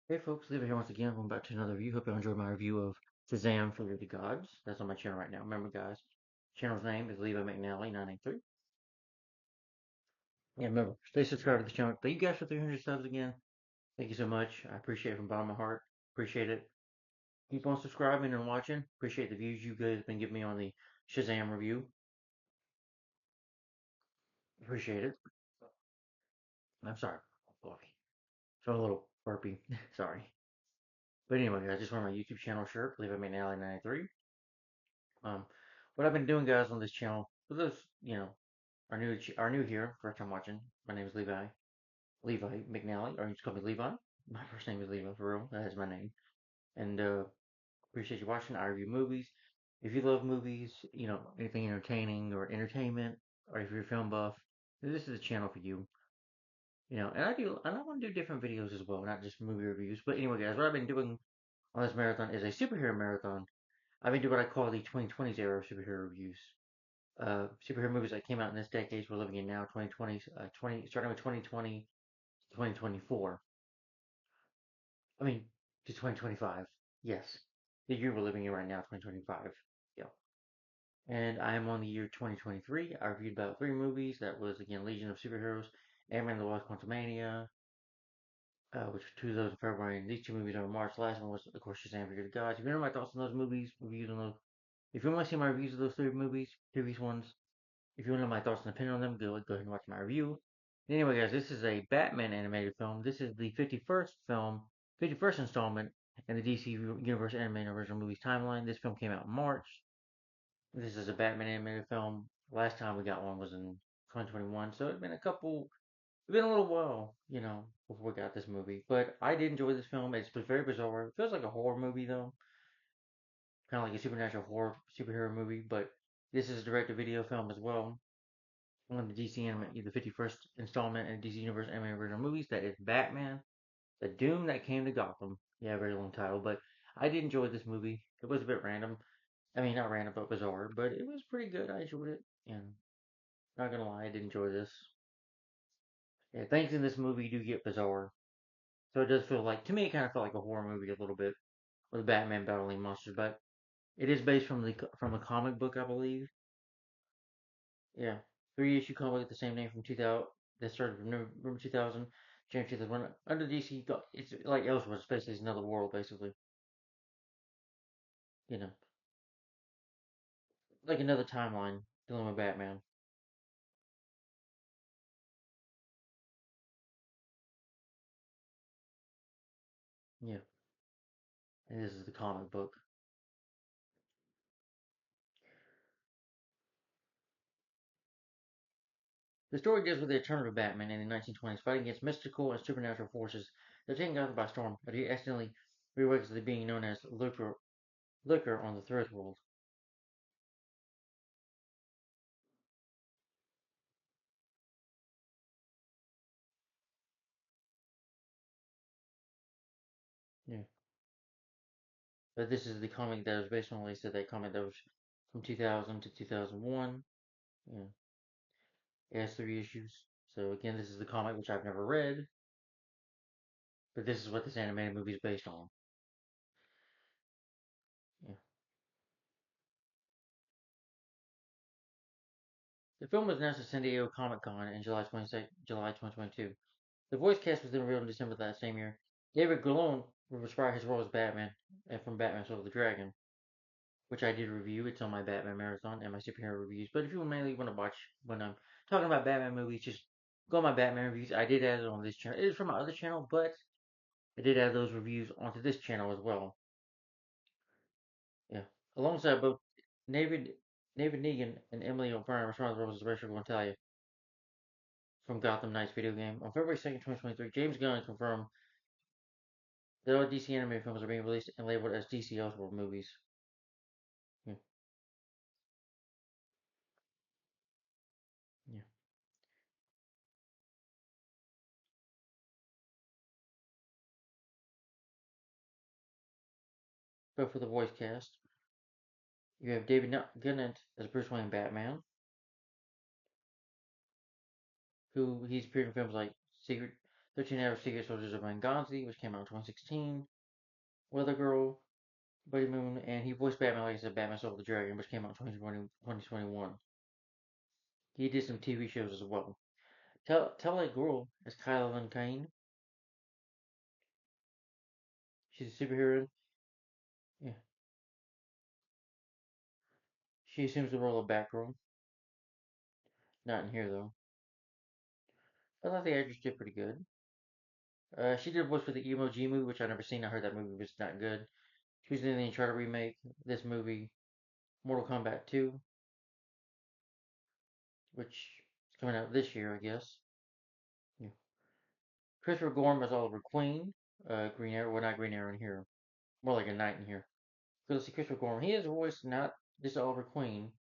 Hey folks, Levi here once again. Welcome back to another review. Hope you enjoyed my review of Shazam for the Gods. That's on my channel right now. Remember guys, channel's name is Levi McNally 983. Yeah, remember, stay subscribed to the channel. Thank you guys for 300 subs again. Thank you so much. I appreciate it from the bottom of my heart. Appreciate it. Keep on subscribing and watching. Appreciate the views you guys have been giving me on the Shazam review. Appreciate it. I'm sorry. Fluffy. So a little burpy. Sorry. But anyway, guys, just wear my YouTube channel shirt, Levi McNally 983. Um, what I've been doing, guys, on this channel, for those, are new here, first time watching. My name is Levi McNally, or you just call me Levi. My first name is Levi for real. That is my name. And appreciate you watching. I review movies. If you love movies, anything entertaining or entertainment, or if you're a film buff, this is a channel for you. And I want to do different videos as well, not just movie reviews. But anyway, guys, what I've been doing on this marathon is a superhero marathon. I've been doing what I call the 2020s era of superhero reviews. Superhero movies that came out in this decade we're living in now, 2020, starting with 2020 to 2024. I mean, to 2025. Yes, the year we're living in right now, 2025. Yeah. And I am on the year 2023. I reviewed about three movies. That was, again, Legion of Superheroes, Ant-Man and the Wasp Quantumania, which were two of those in February. And these two movies are in March. The last one was, of course, Shazam! For the Gods. If you know my thoughts on those movies, reviews on those, if you want to see my reviews of those three movies, previous ones, if you want to know my thoughts and opinion on them, go ahead and watch my review. Anyway, guys, this is a Batman animated film. This is the 51st film, 51st installment in the DC Universe animated original movies timeline. This film came out in March. This is a Batman animated film. Last time we got one was in 2021, so it's been a little while, before we got this movie. But I did enjoy this film. It's very bizarre. It feels like a horror movie though, kind of like a supernatural horror superhero movie. But this is a direct-to-video film as well. One of the the 51st installment in DC Universe animated original movies. That is Batman, The Doom That Came to Gotham. Yeah, very long title, but I did enjoy this movie. It was a bit random. I mean, not random, but bizarre, but it was pretty good. I enjoyed it, and not gonna lie, I did enjoy this. Yeah, things in this movie do get bizarre, so it does feel like, to me, it kind of felt like a horror movie a little bit, with Batman battling monsters. But it is based from a comic book, I believe. Yeah, three-issue comic with the same name from 2000 that started from November 2000, January 2001. Under DC, it's like Elseworlds. Basically, it's another world, basically. You know, like another timeline dealing with Batman. Yeah, and this is the comic book. The story deals with the return of Batman in the 1920s, fighting against mystical and supernatural forces that are taking Gotham by storm, but he accidentally reawakens to the being known as Liquor on the Third World. Yeah. But this is the comic that was based on, at least that comic that was from 2000 to 2001. Yeah. It has three issues. So again, this is the comic which I've never read, but this is what this animated movie is based on. Yeah. The film was announced at San Diego Comic Con in July 2022. The voice cast was then revealed in December that same year. David Gallone will inspire his role as Batman from Batman Soul of the Dragon, which I did review. It's on my Batman marathon and my superhero reviews. But if you mainly want to watch when I'm talking about Batman movies, just go on my Batman reviews. I did add it on this channel. It is from my other channel, but I did add those reviews onto this channel as well. Yeah. Alongside both David David Negan and Emily O'Brien, responsible for roles as Rachel Gontalia from Gotham Knights video game. On February 2nd, 2023, James Gunn confirmed that all DC animated films are being released and labeled as DC Elseworld movies. Yeah, yeah. But for the voice cast, you have David Tennant as Bruce Wayne Batman, who he's appeared in films like Secret, 13 Average Secret Soldiers of Benghazi, which came out in 2016. Weather Girl, Buddy Moon, and he voiced Batman, like I said, Batman Soul of the Dragon, which came out in 2021. He did some TV shows as well. Tell That Girl as Kyla Van Kane. She's a superhero. Yeah. She assumes the role of Batgirl. Not in here, though. I thought the actress did pretty good. She did a voice for the Emoji movie, which I've never seen. I heard that movie was not good. She was in the Uncharted remake, this movie, Mortal Kombat 2, which is coming out this year, I guess. Yeah. Christopher Gorham as Oliver Queen. Green Arrow. Well, not Green Arrow in here. More like a knight in here. Let's see, Christopher Gorham. He has a voice not just Oliver Queen,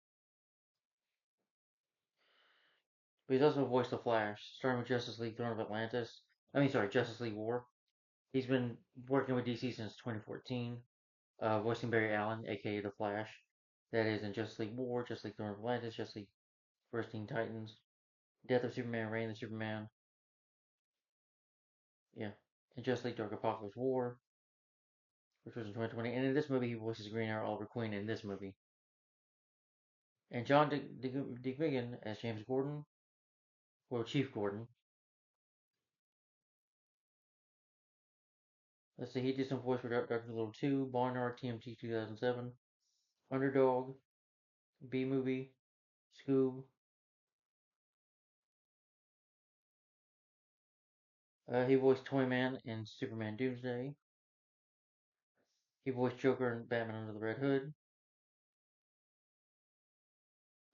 but he's also voiced the Flash, starting with Justice League Throne of Atlantis. Justice League War. He's been working with DC since 2014, voicing Barry Allen, aka the Flash. That is in Justice League War, Justice League Throne of Atlantis, Justice League First Teen Titans, Death of Superman, Reign of Superman. Yeah, and Justice League Dark Apocalypse War, which was in 2020. And in this movie, he voices Green Arrow Oliver Queen in this movie. And John DeMigan as James Gordon, well, Chief Gordon. Let's see, he did some voice for Dr. Little 2, Barnard, TMT 2007, Underdog, B Movie, Scoob. He voiced Toyman in Superman Doomsday. He voiced Joker in Batman Under the Red Hood,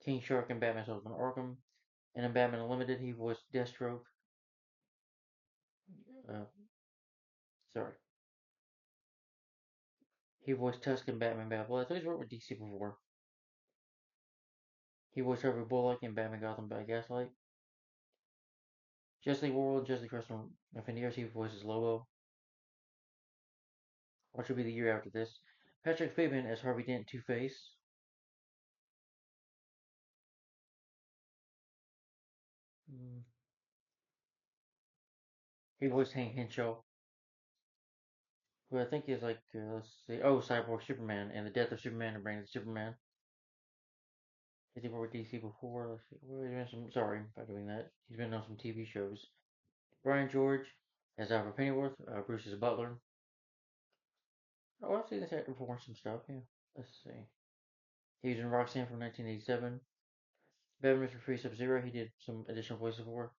King Shark in Batman Soldier Arkham, and in Batman Unlimited, he voiced Deathstroke. Uh, sorry. He voiced Tusk in Batman Bad Blood, so he's worked with DC before. He voiced Harvey Bullock in Batman Gotham by Gaslight. Justice League World, Justice League Cross Infinity, he voices Lobo. What should be the year after this? Patrick Fabian as Harvey Dent Two-Face. Mm. He voiced Hank Henshaw, who I think is like, let's see, Cyborg Superman and the Death of Superman and Reign of Superman. Has he worked with DC before? Let's see. Well, sorry about doing that. He's been on some TV shows. Brian George as Alfred Pennyworth. Bruce's butler. Oh, I've seen this actor before some stuff. Yeah. Let's see. He was in Roxanne from 1987. Batman Mr. Free Sub Zero. He did some additional voices for.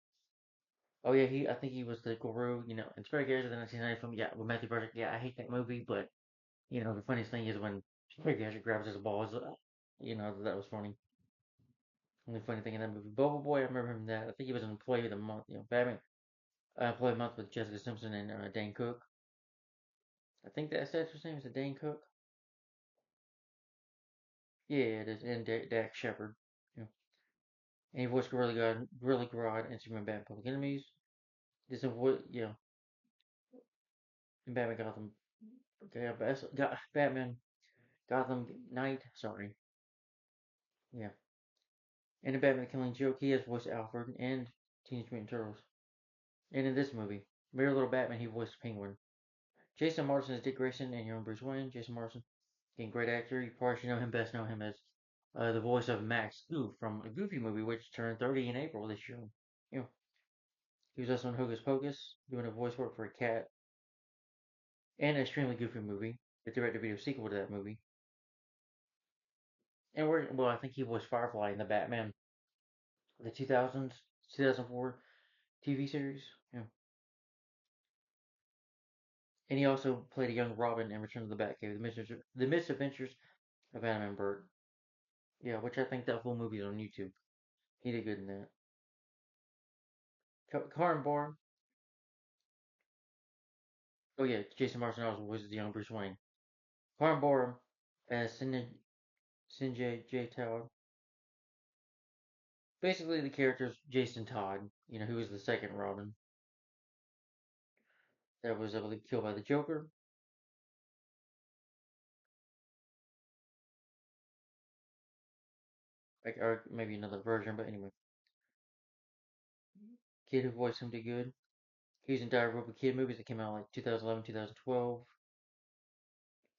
Oh yeah, I think he was the guru. In Spider Gears of the 1990 film. Yeah, with Matthew Broderick. Yeah, I hate that movie, but the funniest thing is when Spider Gears grabs his balls. That was funny. Only funny thing in that movie. Bubble Boy, I remember him in that. I think he was in Employee of the Month. Batman Employee of the Month with Jessica Simpson and Dane Cook. I think that's his name. Is it Dane Cook? Yeah, it is. And Dax Shepard. Yeah. And he voiced Gorilla Grodd, and Superman Batman Public Enemies. This is what, in Batman Gotham. Okay, Batman Gotham Knight. Sorry. Yeah. And in Batman the Killing Joke, he has voiced Alfred and Teenage Mutant Turtles. And in this movie, Very Little Batman, he voiced Penguin. Jason Marsden is Dick Grayson and young Bruce Wayne. Jason Marsden, again, great actor. You probably should know him as the voice of Max Goof from a Goofy movie, which turned 30 in April this year. You know, he was also in Hocus Pocus, doing a voice work for a cat, and an extremely goofy movie, the direct-to-video sequel to that movie. And I think he voiced Firefly in the Batman, the 2004 TV series. Yeah. And he also played a young Robin in Return of the Batcave, the Misadventures of Adam and Bert. Yeah, which I think that full movie is on YouTube. He did good in that. Karen Bar. Oh yeah, Jason Marsden also was the young Bruce Wayne. Karen Bar as Sinjay J. Todd. Basically, the character's Jason Todd, who was the second Robin that was, I believe, killed by the Joker. Like, or maybe another version, but anyway. Kid who voiced him did good. He was in Diary of a Kid movies that came out like 2011, 2012.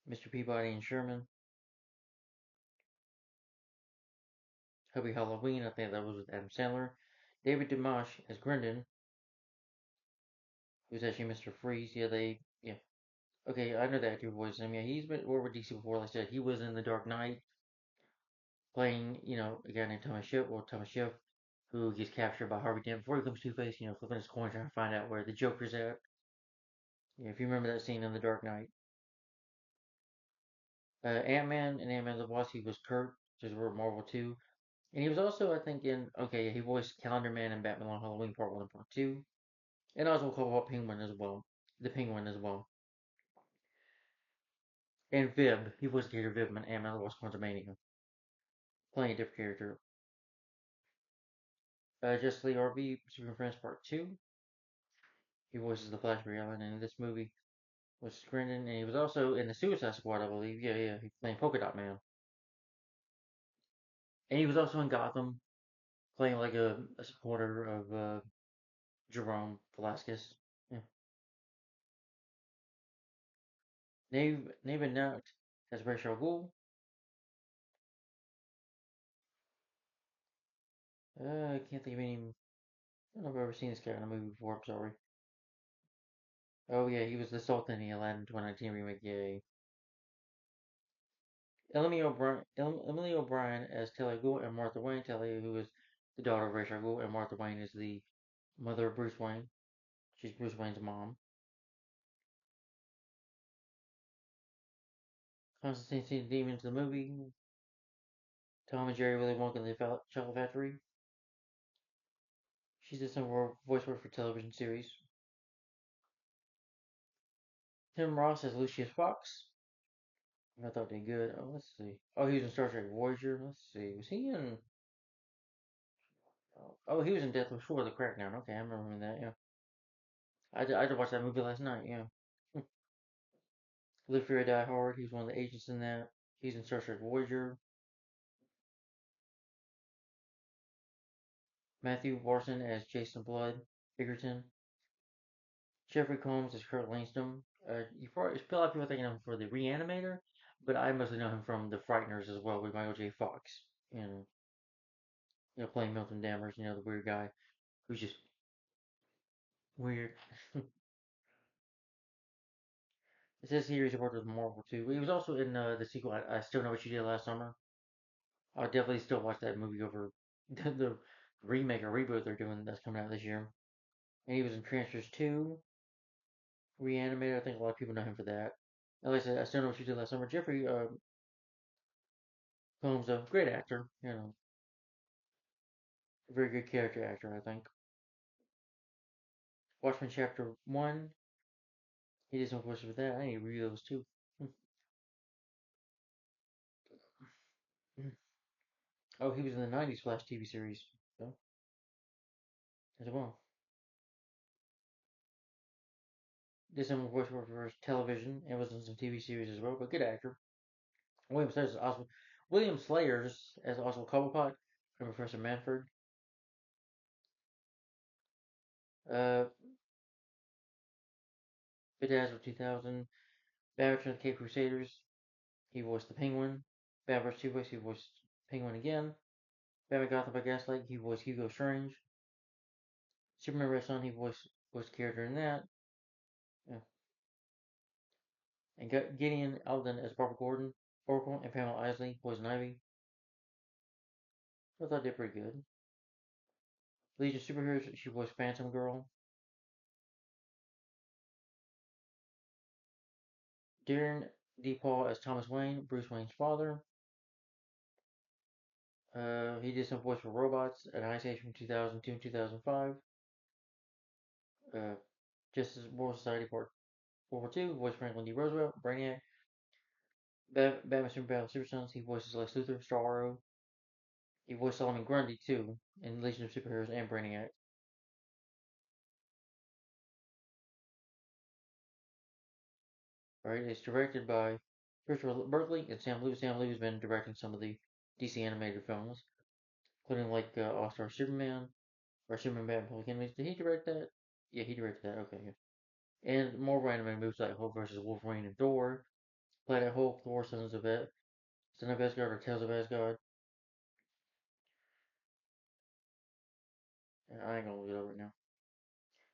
Mr. Peabody and Sherman. Hubby Halloween, I think that was with Adam Sandler. David Dimash as Grindon, who's actually Mr. Freeze. Yeah. Okay, I know that actor voice him. Yeah, he's been over with DC before. Like I said, he was in The Dark Knight, playing, a guy named Thomas Schiff, who gets captured by Harvey Dent before he becomes Two Face. Flipping his coin trying to find out where the Joker's at. Yeah, if you remember that scene in The Dark Knight. Ant Man and Ant Man the Wasp, he was Kurt, just were Marvel 2. And he was also, I think, okay, he voiced Calendar Man in Batman Long Halloween Part 1 and Part 2. And also called Penguin as well. The Penguin as well. And Vib, he voiced the character Vib in Ant Man the Wasp Quantumania, playing a different character. Justice League RV, Superman Friends Part 2. He voices the Flash Allen in this movie. Was Grindon, and he was also in the Suicide Squad, I believe. Yeah. He playing Polka Dot Man. And he was also in Gotham, playing like a supporter of Jerome Velasquez. Yeah. Nave and Note as Ra's al Ghul. I can't think of any. I don't know if I've ever seen this guy in a movie before. I'm sorry. Oh yeah, he was the Sultan in the Aladdin 2019 remake. Yay. Emily O'Brien as Talia Ghul, and Martha Wayne. Talia, who is the daughter of Ra's al Ghul, and Martha Wayne is the mother of Bruce Wayne. She's Bruce Wayne's mom. Constantine sees demons in the movie. Tom and Jerry Willy Wonka and the Chocolate Factory. She did some voice work for television series. Tim Ross as Lucius Fox. I thought they did good. Oh, let's see. Oh, he was in Star Trek Voyager. Let's see. Was he in? Oh, he was in Death Before the Crackdown. Okay, I remember that. Yeah, I did watch that movie last night. Yeah. Live Free or Die Hard. He was one of the agents in that. He's in Star Trek Voyager. Matthew Warson as Jason Blood Egerton. Jeffrey Combs as Kurt Langston. A lot of people thinking of him for the Reanimator, but I mostly know him from The Frighteners as well with Michael J. Fox and playing Milton Dammers, the weird guy who's just weird. It says here he's worked with Marvel too. He was also in the sequel. I Still Know What You Did Last Summer. I'll definitely still watch that movie over the remake or reboot they're doing that's coming out this year. And he was in Transfers 2, Reanimator. I think a lot of people know him for that. Like I said, I Still Know What You Did Last Summer. Jeffrey Combs, a great actor. A very good character actor, I think. Watchmen Chapter 1. He did some voices for that. I need to read those too. Oh, he was in the 90s Flash TV series. So, as well. Did some voice work for television and was in some TV series as well, but good actor. William Slayers also William Slayers as Oswald Cobblepot from Professor Manford. Uh, Bedazzled 2000. Batman and the Cape Crusaders. He voiced the Penguin. Batman vs. Two-Face. He voiced Penguin again. Batman Gotham by Gaslight. He voiced Hugo Strange. Superman Red Son. He voiced character in that. Yeah. And Gideon Alden as Barbara Gordon, Oracle, and Pamela Isley, Poison Ivy. I thought they did pretty good. Legion of Superheroes, she voiced Phantom Girl. Darren DePaul as Thomas Wayne, Bruce Wayne's father. He did some voice for robots at Ice Age from 2002 and 2005. Uh, Justice World Society Part World War II, voiced Franklin D. Roosevelt, Brainiac. Batman Super Sons, he voices Lex Luthor, Starro. He voiced Solomon Grundy too in Legion of Superheroes and Brainiac. Right, it's directed by Christopher Berkeley and Sam Liu. Sam Liu has been directing some of the DC animated films, including like All Star Superman or Superman Batman Public Enemies. Did he direct that? Yeah, he directed that. Okay, yeah. And more random movies like Hulk versus Wolverine and Thor, Planet Hulk, Thor, Son of Asgard, or Tales of Asgard. I ain't gonna look it up right now.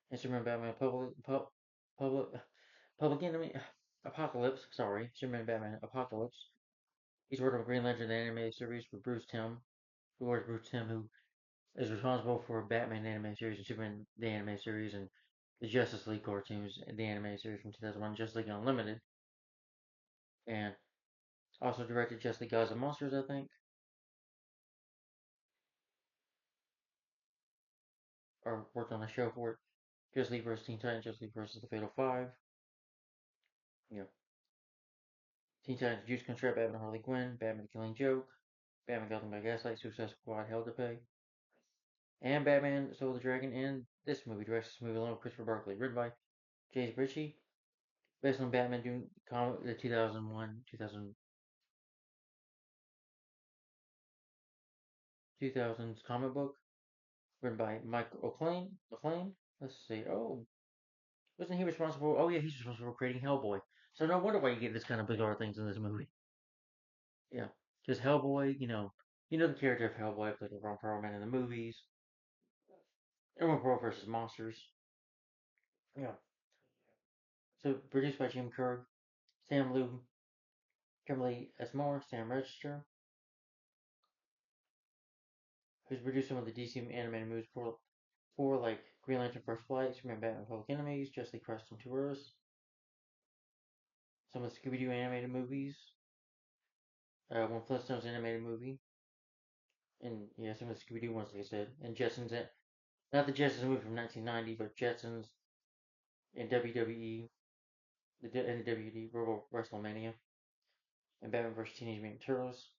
And Superman, Batman, Public, Public Enemy, Apocalypse. Sorry, Superman, Batman, Apocalypse. He's working on Green Lantern, the animated series for Bruce Timm, who is responsible for Batman the animated series and Superman the animated series and the Justice League cartoons and the animated series from 2001, Justice League Unlimited, and also directed Justice League Gods and Monsters, I think, or worked on a show for it. Justice League vs. Teen Titans, Justice League vs. the Fatal Five, you know, Teen Titans Juice Contract, Batman Harley Quinn, Batman the Killing Joke, Batman Gotham by Gaslight, Suicide Squad Hell to Pay, and Batman Soul of the Dragon in this movie, directs this movie along with Christopher Barkley, written by James Ritchie, based on Batman doing the 2001, 2000s comic book, written by Mike McLean. Let's see. Oh, wasn't he responsible? Oh yeah, he's responsible for creating Hellboy. So no wonder why you get this kind of bizarre things in this movie. Yeah, because Hellboy, the character of Hellboy played by Ron Perlman in the movies. Everyone Pro versus Monsters. Yeah. So produced by Jim Kerr, Sam Liu, Kimberly S. Moore, Sam Register, who's produced some of the DC animated movies for like Green Lantern First Flight, Superman Batman Public Enemies, Justice League Crest and Tourists, some of the Scooby Doo animated movies, one Flintstones animated movie, and yeah, some of the Scooby Doo ones, like I said, and Jetsons, not the Jetsons movie from 1990, but Jetsons in WWE, and the WWE Royal WrestleMania, and Batman vs. Teenage Mutant Turtles,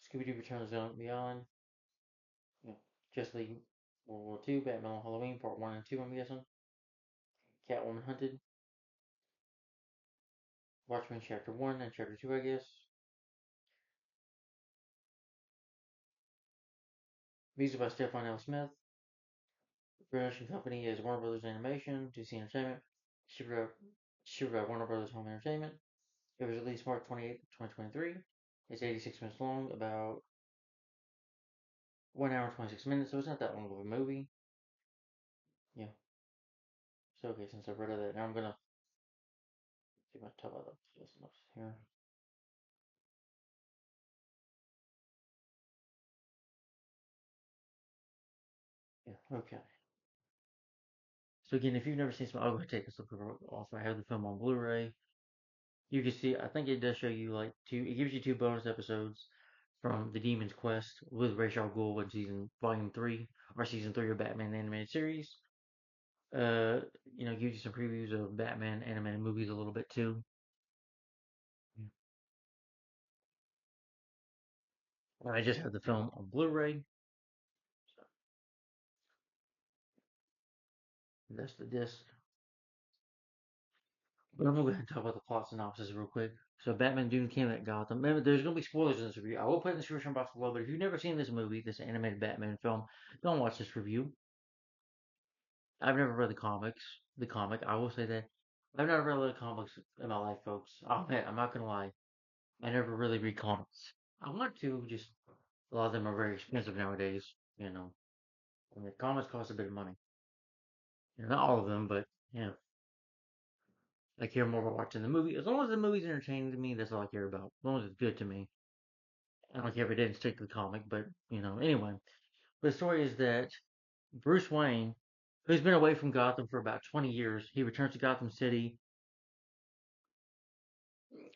Scooby Doo Returns of Beyond, you know, Justice League World War II, Batman on Halloween Part 1 and 2, I'm guessing, Catwoman Hunted, Watchmen Chapter 1 and Chapter 2, I guess. Music by Stefan L. Smith. Production company is Warner Brothers Animation, DC Entertainment, distributed by Warner Brothers Home Entertainment. It was released March 28th, 2023. It's 86 minutes long, about 1 hour and 26 minutes, so it's not that long of a movie. Yeah. So, okay, since I've read of that, now I'm gonna see if I talk about this here. Yeah, okay. So, again, if you've never seen some, I'll go ahead and take this look off. I have the film on Blu ray. You can see, I think it does show you like it gives you two bonus episodes from The Demon's Quest with Ra's al Ghul in volume 3, or season 3 of Batman animated series. Uh, gives you some previews of Batman animated movies a little bit too. Yeah. I just have the film on Blu-ray. So that's the disc. But I'm gonna go ahead and talk about the plot synopsis real quick. So Batman Doom came at Gotham. Remember, there's gonna be spoilers in this review. I will put in the description box below. But if you've never seen this movie, this animated Batman film, don't watch this review. I've never read the comics. The comic, I will say that I've never read the comics in my life, folks. I'm not gonna lie. I never really read comics. I want to, just a lot of them are very expensive nowadays. And the comics cost a bit of money. Not all of them, but yeah, I care more about watching the movie. As long as the movie's entertaining to me, that's all I care about. As long as it's good to me. I don't care if it didn't stick to the comic, but anyway. But the story is that Bruce Wayne, who's been away from Gotham for about 20 years, he returns to Gotham City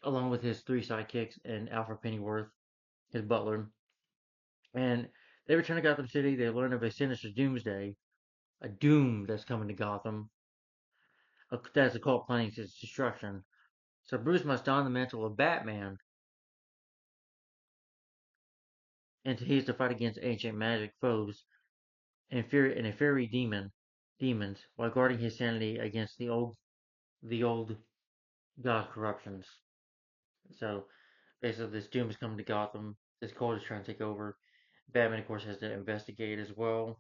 along with his three sidekicks and Alfred Pennyworth, his butler. And they return to Gotham City. They learn of a sinister doomsday, a doom that's coming to Gotham, that's a cult planning its destruction. So Bruce must don the mantle of Batman and he is to fight against ancient magic foes and a fairy demons, while guarding his sanity against the old god corruptions. So basically, this doom is coming to Gotham. This cult is trying to take over. Batman, of course, has to investigate as well.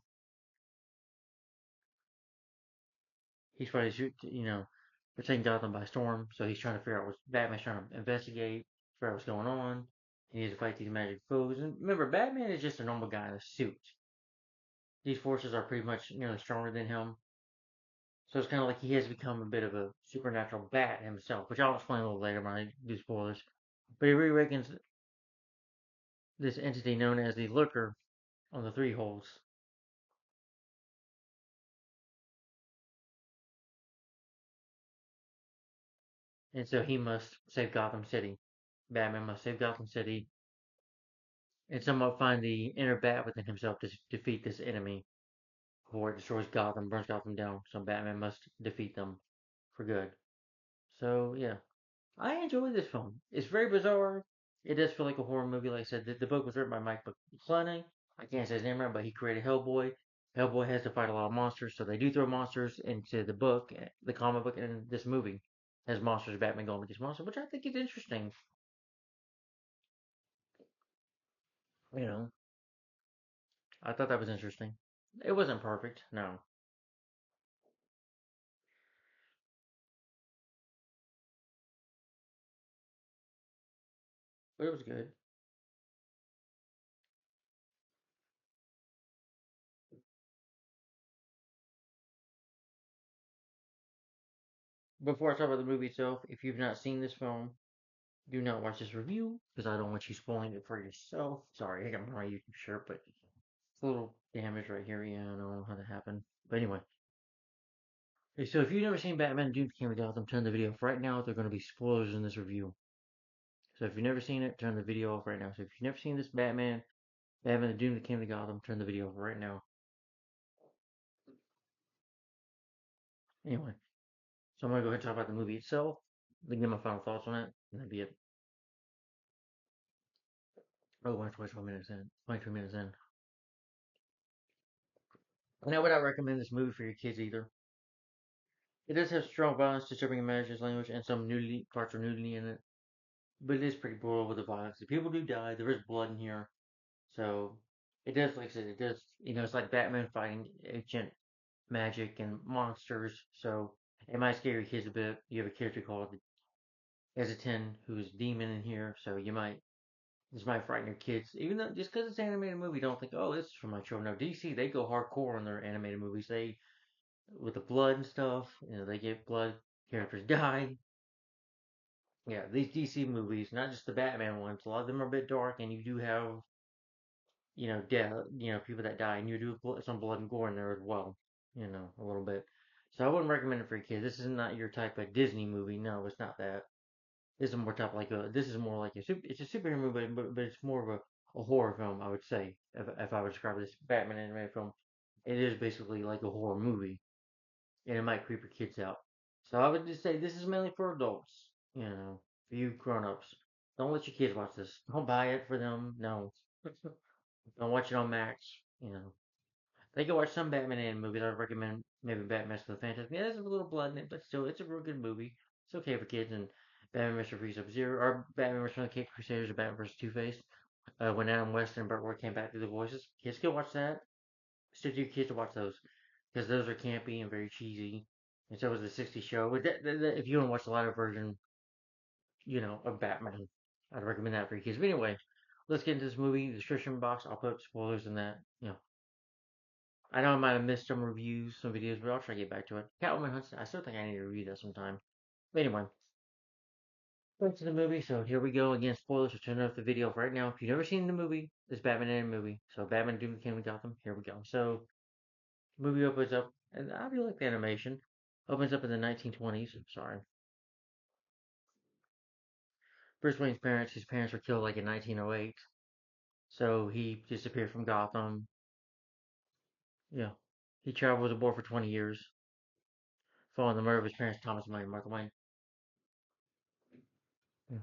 He's probably we're taking Gotham by storm. So he's trying to figure out what Batman's trying to investigate, figure out what's going on. He needs to fight these magic foes. And remember, Batman is just a normal guy in a suit. These forces are pretty much nearly stronger than him. So it's kind of like he has become a bit of a supernatural bat himself, which I'll explain a little later when I do spoilers. But he reawakens this entity known as the Lurker on the Three Holes. And so he must save Gotham City. Batman must save Gotham City and somewhat find the inner bat within himself to defeat this enemy before it destroys Gotham, burns Gotham down. So Batman must defeat them for good. So yeah, I enjoy this film. It's very bizarre. It does feel like a horror movie. Like I said, the book was written by Mike McClellan. I can't say his name right, but he created Hellboy. Hellboy has to fight a lot of monsters, so they do throw monsters into the book, the comic book, and this movie has monsters. Batman going against monsters, which I think is interesting. You know, I thought that was interesting. It wasn't perfect, no, but it was good. Before I talk about the movie itself, if you've not seen this film, do not watch this review because I don't want you spoiling it for yourself. Sorry, I got my YouTube shirt, but it's a little damage right here. Yeah, I don't know how that happened. But anyway, okay, so if you've never seen Batman Doom Came to Gotham, turn the video off right now. There are going to be spoilers in this review. So if you've never seen it, turn the video off right now. So if you've never seen this Batman the Doom that came to Gotham, turn the video off right now. Anyway, so I'm going to go ahead and talk about the movie itself. Then get my final thoughts on it, and that'd be it. Oh, we're 22 minutes in. 22 minutes in. And I would not recommend this movie for your kids either. It does have strong violence, disturbing images, language, and some nudity, parts of nudity in it. But it is pretty brutal with the violence. The people do die. There is blood in here. So it does, like I said, it does, it's like Batman fighting ancient magic and monsters. So it might scare your kids a bit. You have a character called Ezitin who's a demon in here. So this might frighten your kids. Even though, just because it's an animated movie, don't think, oh, this is for my children. No, DC, they go hardcore on their animated movies. With the blood and stuff, they get blood, characters die. Yeah, these DC movies, not just the Batman ones, a lot of them are a bit dark, and you do have, death, people that die, and you do some blood and gore in there as well, a little bit. So I wouldn't recommend it for your kids. This is not your type of Disney movie. No, it's not that. This is more type like this is more like it's a superhero movie, but it's more of a horror film, I would say, if I would describe this Batman animated film. It is basically like a horror movie, and it might creep your kids out. So I would just say this is mainly for adults, for you grown-ups. Don't let your kids watch this. Don't buy it for them. No. Don't watch it on Max. They can watch some Batman animated movies. I would recommend maybe Batman the Fantastic. Yeah, there's a little blood in it, but still, it's a real good movie. It's okay for kids. And Batman vs. Freeze Up Zero, or Batman vs. the Cape Crusaders, or Batman vs. Two Face. When Adam West and Burt Ward came back to the voices, kids can watch that. Still, your kids to watch those because those are campy and very cheesy. And so was the '60s show. But if you want to watch the lighter version, of Batman, I'd recommend that for your kids. But anyway, let's get into this movie. The description box, I'll put spoilers in that. I know I might have missed some reviews, some videos, but I'll try to get back to it. Catwoman Hunts, I still think I need to review that sometime. But anyway, back to the movie. So here we go. Again, spoilers. So turn off the video right now. If you've never seen the movie, this Batman animated movie. So Batman Doom Kingdom Gotham. Here we go. So movie opens up, and I do like the animation. Opens up in the 1920s. Sorry. Bruce Wayne's parents, his parents were killed like in 1908. So he disappeared from Gotham. Yeah. He traveled aboard for 20 years, following the murder of his parents, Thomas Wayne and Michael Wayne. Yeah.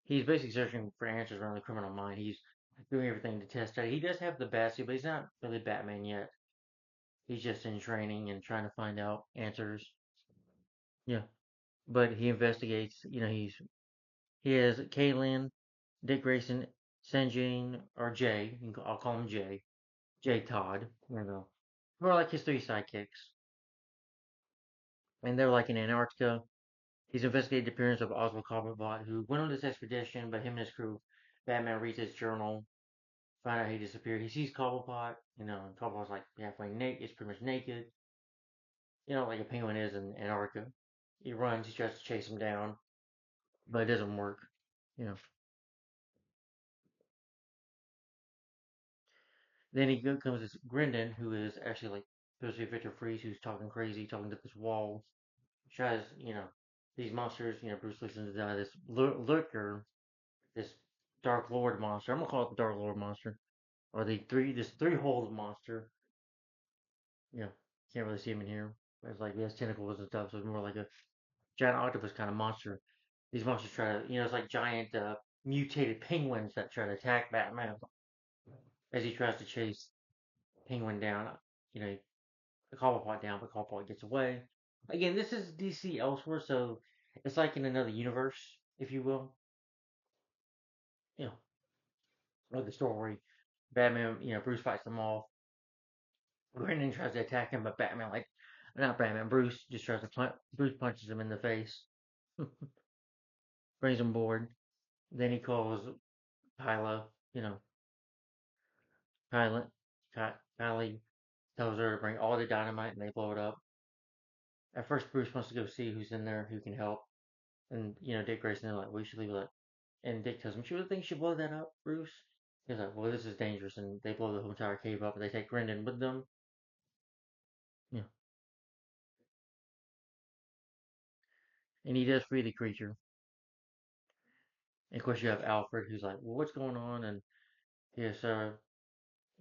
He's basically searching for answers around the criminal mind. He's doing everything to test it. He does have the bat suit, but he's not really Batman yet. He's just in training and trying to find out answers. Yeah. But he investigates, he has Kaylin, Dick Grayson, Sanjane, or Jay. I'll call him Jay. Jay Todd. more like his three sidekicks, and they're like in Antarctica. He's investigated the appearance of Oswald Cobblepot, who went on this expedition, but him and his crew, Batman reads his journal, find out he disappeared. He sees Cobblepot, and Cobblepot's like halfway naked, it's pretty much naked, like a penguin is in Antarctica. He runs, he tries to chase him down, but it doesn't work, you know. Then comes this Grindin, who is actually like supposed to be Victor Freeze, who's talking crazy, talking to this wall. Tries, these monsters, Bruce listens to this lurker, this Dark Lord monster. I'm gonna call it the Dark Lord monster, or this three-holed monster. You know, can't really see him in here. It's like he has tentacles and stuff, so it's more like a giant octopus kind of monster. These monsters try to, it's like giant mutated penguins that try to attack Batman as he tries to chase Penguin down. You know, the Cobblepot down, but Cobblepot gets away. Again, this is DC elsewhere, so it's like in another universe, if you will. You know, like the story. Batman, Bruce fights them off. Gordon tries to attack him, but Batman, like, not Batman, Bruce just tries to Bruce punches him in the face, brings him board. Then he calls Kyla, you know, Kyla, Kylie tells her to bring all the dynamite and they blow it up. At first, Bruce wants to go see who's in there, who can help. And, Dick Grayson is like, we should leave it. And Dick tells him, you really think you should blow that up, Bruce? He's like, well, this is dangerous. And they blow the whole entire cave up and they take Brendan with them. Yeah. And he does free the creature. And of course, you have Alfred, who's like, well, what's going on? And yes, sir.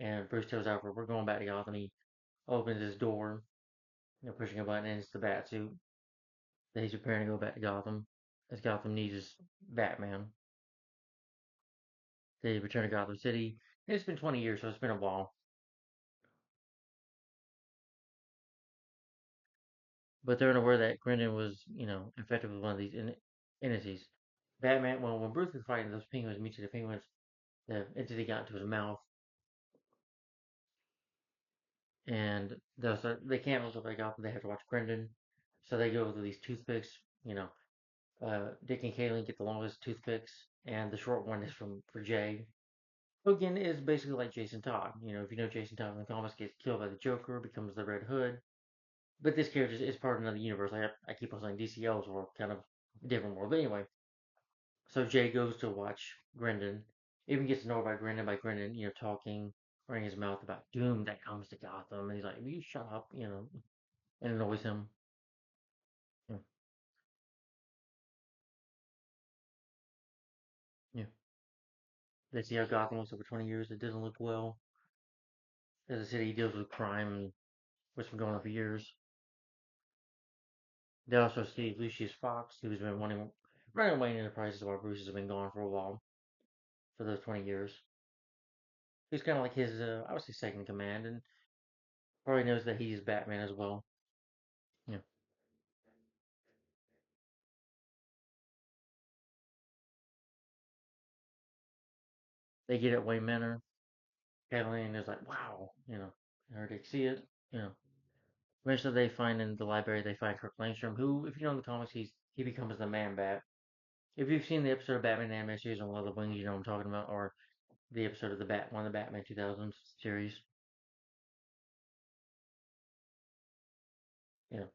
And Bruce tells Alfred, we're going back to Gotham. He opens his door, pushing a button, and it's the bat suit that he's preparing to go back to Gotham, as Gotham needs his Batman. They return to Gotham City. It's been 20 years, so it's been a while. But they're unaware that Grindon was, infected with one of these entities. Batman, well, when Bruce was fighting those penguins, mutated penguins, the entity got into his mouth, and they can't look back Gotham. They have to watch Grindon. So they go with these toothpicks, Dick and Kaylee get the longest toothpicks, and the short one is from for Jay. Who again is basically like Jason Todd. If you know Jason Todd in the comics, gets killed by the Joker, becomes the Red Hood. But this character is part of another universe. I keep on saying DCL's world, kind of a different world. But anyway, so Jay goes to watch Grindon. Even gets to know about Grindon by Grindon, talking, running his mouth about doom that comes to Gotham. And he's like, "Will you shut up?" And annoys him. Yeah, yeah. They see how Gotham looks over 20 years. It doesn't look well. As a city deals with crime and what's been going on for years. They also see Lucius Fox, who's been running away Enterprises while Bruce has been gone for a while, for those 20 years. He's kind of like his, I would say, second in command, and probably knows that he's Batman as well. Yeah. They get at Wayne Manor. Kathleen is like, wow, I heard they see it, you know. Eventually, they find in the library, they find Kirk Langstrom, who, if you know in the comics, he becomes the Man Bat. If you've seen the episode of Batman animated series on One of the Wings, you know what I'm talking about, or the episode of one of the Batman 2000s series. You know,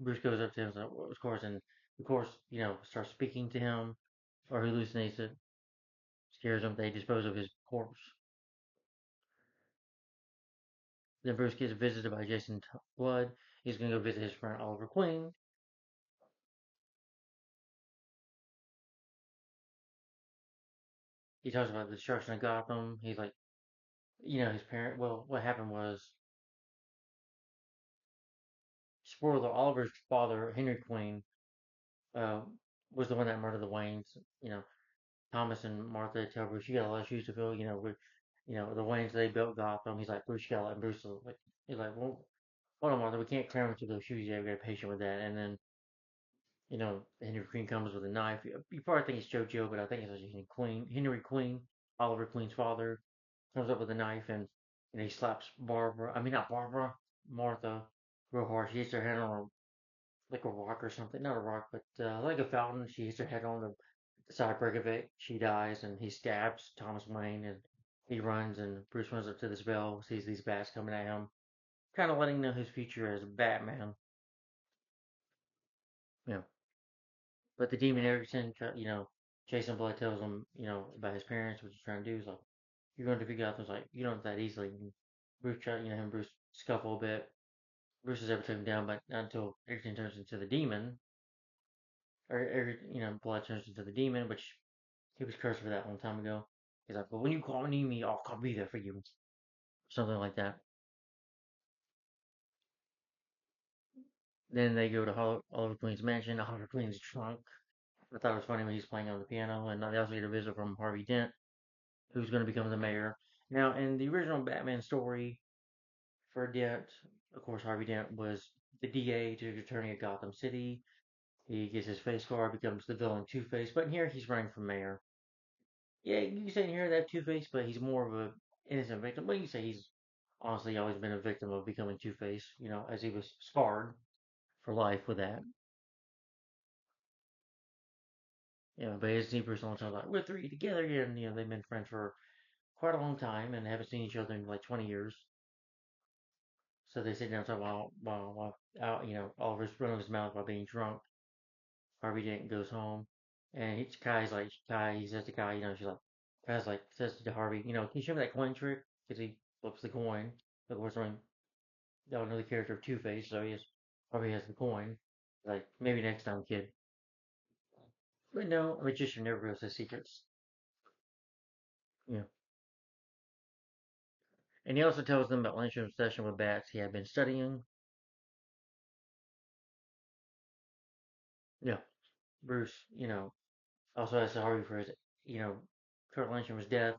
Bruce goes up to him, of course, and of course, starts speaking to him, or hallucinates it, scares him. They dispose of his corpse. Then Bruce gets visited by Jason Blood. He's gonna go visit his friend Oliver Queen. He talks about the destruction of Gotham. He's like, his parent. Well, what happened was, spoiler: Oliver's father, Henry Queen, uh, was the one that murdered the Waynes. Thomas and Martha tell Bruce, you got a lot of shoes to fill. The Waynes, they built Gotham. He's like, Bruce, you gotta let Bruce. Like, he's like, well, hold on, Martha, we can't cram into those shoes yet. We got to be patient with that. And then, Henry Queen comes with a knife. You probably think it's JoJo, but I think it's actually Henry Queen. Henry Queen, Oliver Queen's father, comes up with a knife, and And he slaps Barbara. I mean, not Barbara, Martha, real hard. She hits her head on like a rock or something. Not a rock, but like a fountain. She hits her head on the side brick of it. She dies, and he stabs Thomas Wayne, and he runs, and Bruce runs up to this bell, sees these bats coming at him, kind of letting know his future as Batman. You know, but the demon Erickson, Jason Blood tells him, about his parents, what he's trying to do. Is like, you're going to figure out things like you don't that easily. And Bruce, him and Bruce scuffle a bit. Bruce is able to take him down, but not until Erickson turns into the demon, or Blood turns into the demon, which he was cursed for that a long time ago. He's like, but when you call me, I'll be there for you, something like that. Then they go to Oliver Queen's mansion, Oliver Queen's trunk. I thought it was funny when he's playing on the piano, and they also get a visit from Harvey Dent, who's going to become the mayor. Now, in the original Batman story for Dent, of course, Harvey Dent was the DA, District Attorney of Gotham City. He gets his face card, becomes the villain Two Face, but in here he's running for mayor. Yeah, you can say in here that Two Face, but he's more of a innocent victim. But you can say he's honestly always been a victim of becoming Two Face, as he was scarred for life with that. But his new persona sounds like we're three together again. They've been friends for quite a long time and haven't seen each other in like 20 years. So they sit down and talk about while out, Oliver's running his mouth while being drunk. Harvey Dent goes home, and Kai's like he says to Kai, she's like Kai's like says to Harvey, can you show me that coin trick? Because he flips the coin. Of course, I mean, y'all know the character of Two Face, so Harvey has the coin. Like maybe next time, kid. But no, a magician never reveals his secrets. Yeah. And he also tells them about Lynch's obsession with bats he had been studying. Yeah. Bruce, also asks Harvey for his, you know, Kurt Lynch's death.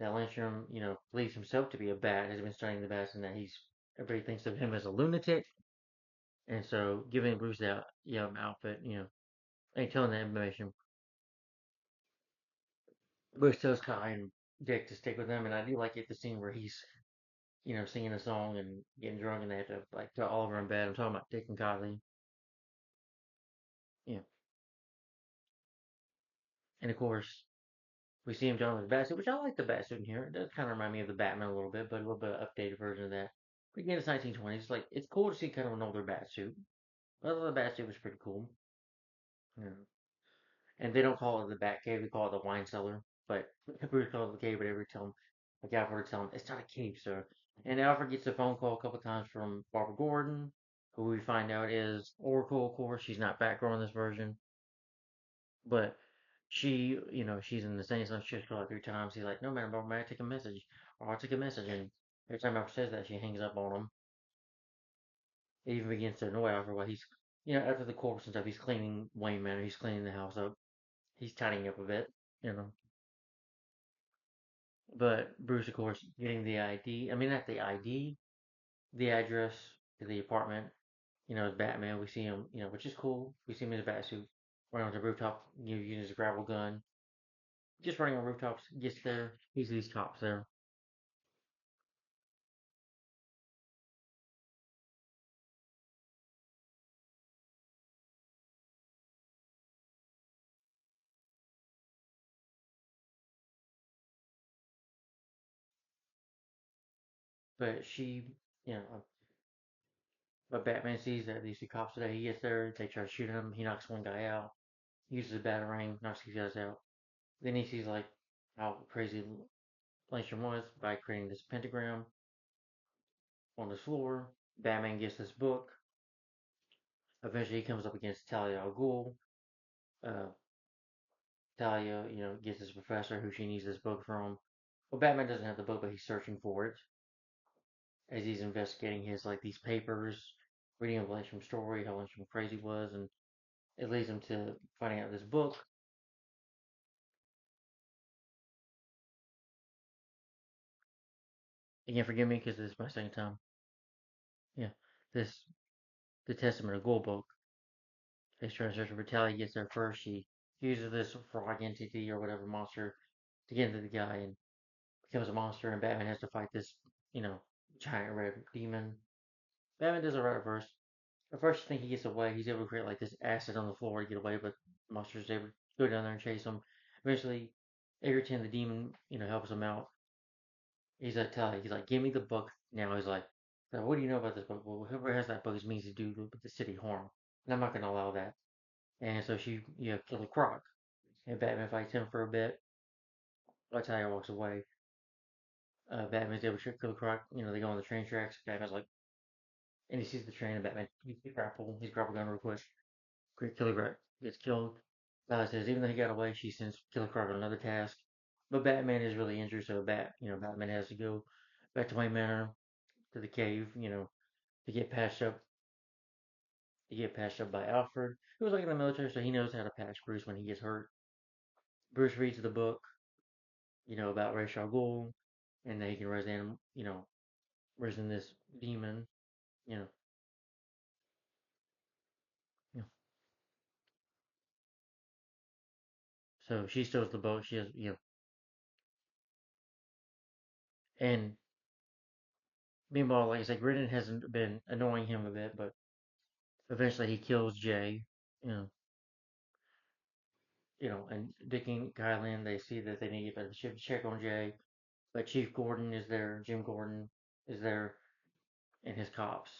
That Lynchum, believes himself to be a bat, has been studying the bats, and that everybody thinks of him as a lunatic. And so, giving Bruce that, outfit, and telling that information, Bruce tells Kai and Dick to stick with him. And I do like it the scene where he's, singing a song and getting drunk, and they have to like tell Oliver in bed. I'm talking about Dick and Kylie. Yeah. And of course, we see him done with the batsuit, which I like the batsuit in here. It does kind of remind me of the Batman a little bit, but a little bit of updated version of that. But again, it's 1920s. Like it's cool to see kind of an older batsuit. I thought the batsuit was pretty cool. Yeah. And they don't call it the Bat Cave; they call it the wine cellar. But we call it the cave, whatever. Tell them, like Alfred, tell them it's not a cave, sir. And Alfred gets a phone call a couple times from Barbara Gordon, who we find out is Oracle. Of course, she's not Batgirl in this version, but she's in the same song. She's called 3 times. He's like, no, man, Barbara, may I take a message? Or I'll take a message. And every time Alfred says that, she hangs up on him. It even begins to annoy Alfred while he's, after the corpse and stuff, he's cleaning Wayne Manor. He's cleaning the house up. He's tidying up a bit, you know. But Bruce, of course, getting the ID. I mean, not the ID, the address to the apartment. As Batman, we see him, which is cool. We see him in a batsuit, running on the rooftop, using his gravel gun. Just running on rooftops, gets there, he sees these cops there. But you know, but Batman sees that these two cops today. He gets there, they try to shoot him. He knocks one guy out, uses a batarang, knocks these guys out. Then he sees like how crazy Langstrom was by creating this pentagram on the floor. Batman gets this book. Eventually, he comes up against Talia al Ghul. Uh, Talia, gets this professor who she needs this book from. Well, Batman doesn't have the book, but he's searching for it as he's investigating his like these papers, reading a Langstrom story, how Langstrom crazy was, and it leads him to finding out this book. Again, forgive me because this is my second time. Yeah, this the Testament of Ghul book. He's trying to search for Talia. Gets there first. She uses this frog entity or whatever monster to get into the guy and becomes a monster, and Batman has to fight this you know, giant red demon. Batman does alright at first. At first, you think he gets away. He's able to create like this acid on the floor to get away, but monsters able to go down there and chase him. Eventually, Egerton the demon, helps him out. He's like, he's like, give me the book now. He's like, what do you know about this book? Well, whoever has that book is means to do with the city harm, and I'm not gonna allow that. And so Killer Croc, and Batman fights him for a bit. Talia walks away. Batman's able to trick Killer Croc. They go on the train tracks. Batman's like, and he sees the train, and Batman he's grapple gun real quick. Killer Croc gets killed. Talia says even though he got away, she sends Killer Croc on another task. But Batman is really injured, so Batman has to go back to Wayne Manor to the cave, to get patched up. To get patched up by Alfred, who was like in the military, so he knows how to patch Bruce when he gets hurt. Bruce reads the book, about Ra's al Ghul, and that he can raise this demon, you know, you know. So she steals the boat. She has, and meanwhile, like I said, Gridden hasn't been annoying him a bit, but eventually he kills Jay, you know, and Dick and Kylan, they see that they need to get back to the ship to check on Jay, but Chief Gordon is there, Jim Gordon is there, and his cops.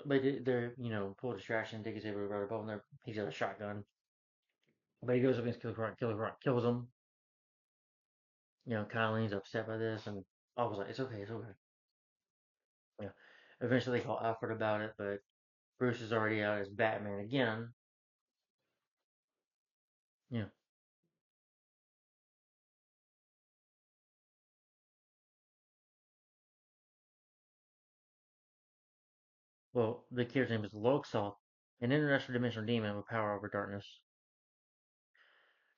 But they're, pull a distraction, Dick is able to grab a bow, and he's got a shotgun. But he goes up against Killer Croc kills him. Kylan's upset by this, and I was like, it's okay, it's okay. Yeah. Eventually, they call Alfred about it, but Bruce is already out as Batman again. Yeah. Well, the character's name is Loxoth, an interdimensional dimensional demon with power over darkness.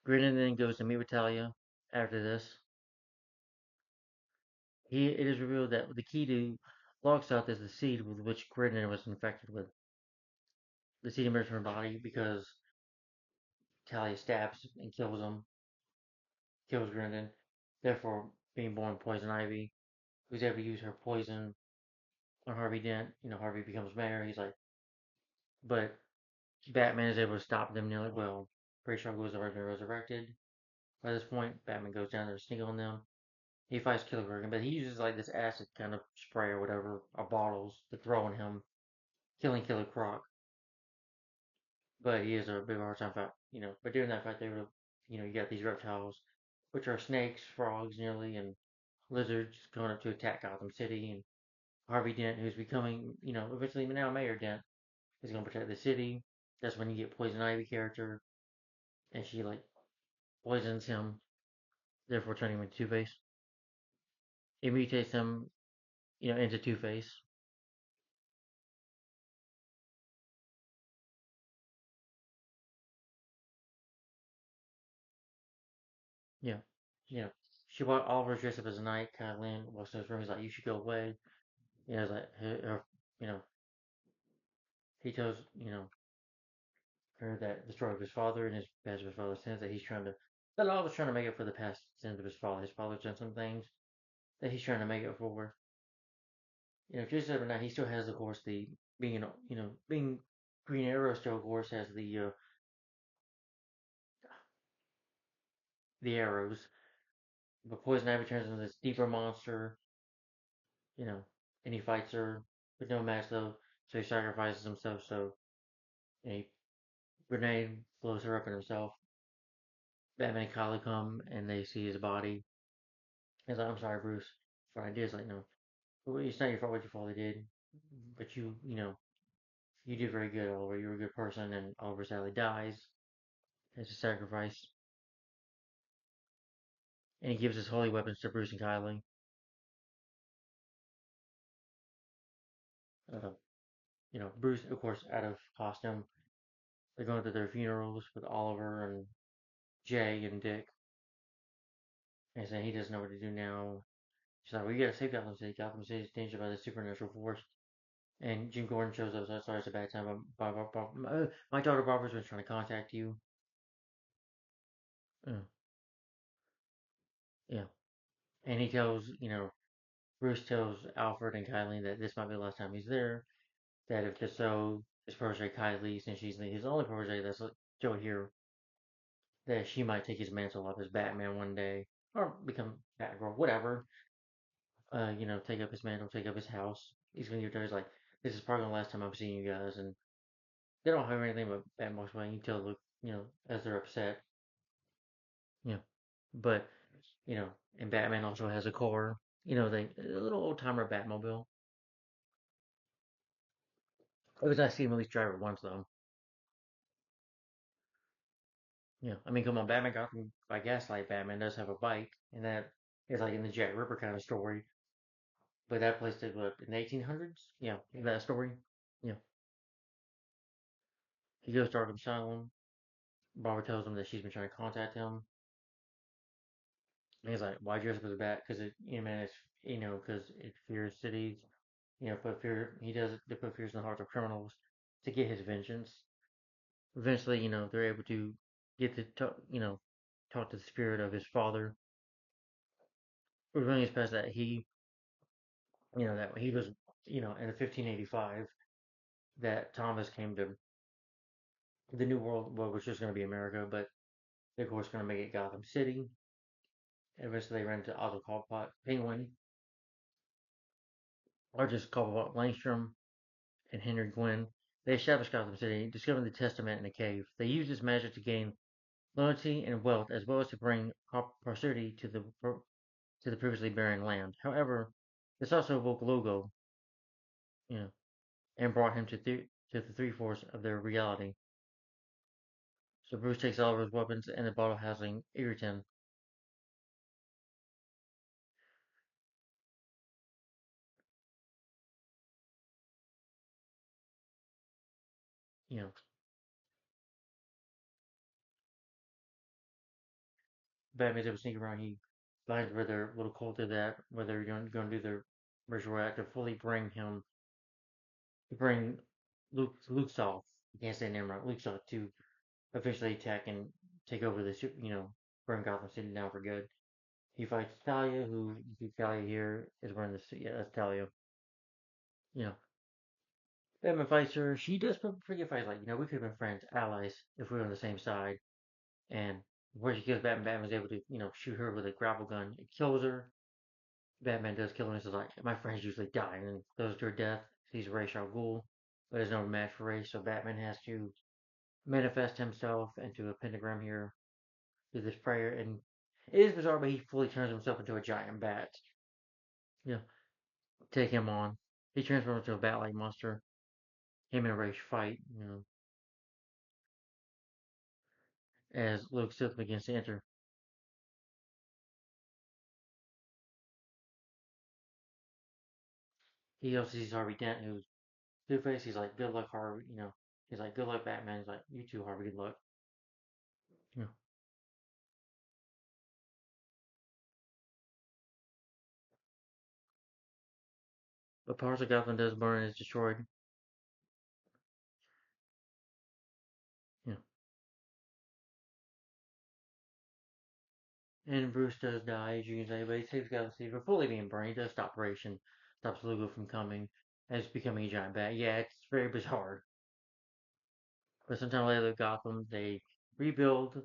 Grinning then goes to meet with Talia after this. It is revealed that the key to Loxoth is the seed with which Grinning was infected with. The seed emerged from her body because Talia stabs and kills him, kills Grinning, therefore being born Poison Ivy, who's able to use her poison on Harvey Dent. Harvey becomes mayor. He's like, but Batman is able to stop them nearly well. Pretty sure was already been resurrected. By this point, Batman goes down there to sneak on them. He fights Killer Kurgan, but he uses like this acid kind of spray or whatever, or bottles to throw on him, killing Killer Croc. But he has a big hard time fight. But during that fight, they were, you got these reptiles, which are snakes, frogs, nearly, and lizards going up to attack Gotham City. And Harvey Dent, who's becoming, eventually now Mayor Dent, is going to protect the city. That's when you get Poison Ivy character, and she like poisons him, therefore turning him into Two Face. It mutates him, into Two Face. Yeah, yeah. She bought Oliver dressed up as a knight. Kylan walks in his room. He's like, "You should go away." It's like you know, he tells her that the story of his father and his past of his father's sins that he's trying to that Oliver's trying to make up for the past sins of his father. His father's done some things that he's trying to make up for. Just every night he still has, of course, the being Green Arrow still, of course, has the arrows. But Poison Ivy turns into this deeper monster, you know, and he fights her with no match though, so he sacrifices himself. So he Grenade blows her up in himself. Batman and Kali come and they see his body. He's like, "I'm sorry, Bruce, for what I did." It's like, no, it's not your fault what your father did, but you did very good, Oliver. You were a good person, and Oliver sadly dies as a sacrifice. And he gives his holy weapons to Bruce and Kylie. Uh, Bruce, of course, out of costume. They're going to their funerals with Oliver and Jay and Dick, and saying he doesn't know what to do now. She's like, "We gotta save Gotham City. Gotham City is dangerous by the supernatural force." And Jim Gordon shows up. So sorry, it's a bad time. My daughter Barbara's been trying to contact you. Uh, yeah, and he tells Bruce tells Alfred and Kylie that this might be the last time he's there. That if just so, his protege Kylie, since she's his only protege that's still here, that she might take his mantle up as Batman one day, or become Batgirl, whatever. Take up his mantle, take up his house. He's gonna give her. He's like, this is probably the last time I'm seeing you guys, and they don't have anything but Batmobile's way. You tell look, as they're upset, you know. But you know, and Batman also has a car. A little old timer Batmobile. It was nice to see him at least drive it once though. I mean, come on, Batman got him by gaslight. Batman does have a bike, and that is like in the Jack Ripper kind of story. But that place did what in the 1800s? Yeah, that story. Yeah, he goes to Arkham Asylum. Barbara tells him that she's been trying to contact him. And he's like, "Why dress up as a bat? Because man, it's because it fears cities. Put fear. He does it to put fears in the hearts of criminals to get his vengeance. Eventually, they're able to get to talk to the spirit of his father. Really, past that that he was, in the 1585 that Thomas came to the New World, well, which was going to be America, but of course going to make it Gotham City. Eventually, they ran into Otto Callpot, Penguin, or just Callpot Langstrom and Henry Gwynn. They established Gotham City, discovering the Testament in a cave. They used this magic to gain loyalty and wealth, as well as to bring prosperity to the previously barren land. However, this also awoke Logo, you know, and brought him to the three-fourths of their reality. So Bruce takes all of his weapons and the bottle housing Egerton, you know, Batman's able to sneak around. He finds where their little cult is at, where they're going to do their ritual act to fully bring Luke Saw. I can't say the name right. Luke Saw to officially attack and take over the burn Gotham City down for good. He fights Talia, who you see Talia here is wearing the suit. Yeah, that's Talia. You know, Batman fights her. She does forget fights like we could have been friends, allies if we were on the same side. And where she kills Batman, Batman's able to shoot her with a grapple gun. It kills her. Batman does kill her and says like my friends usually die and then goes to her death. He's Ra's al Ghul, but there's no match for Ra's, so Batman has to manifest himself into a pentagram here through this prayer, and it is bizarre, but he fully turns himself into a giant bat. Yeah, take him on. He transforms into a bat-like monster. Him and Ra's fight. As Luke Sith begins to enter. He also sees Harvey Dent, who's Two Face. He's like, "Good luck, Harvey." He's like, "Good luck, Batman." He's like, "You too, Harvey. Good luck." Yeah. But parts of Gotham does burn and is destroyed. Yeah. And Bruce does die, as you can say, but he saves Gotham City for fully being burned. He does stop Operation, stops Lugo from coming, as becoming a giant bat. Yeah, it's very bizarre. But sometime later, Gotham, they rebuild,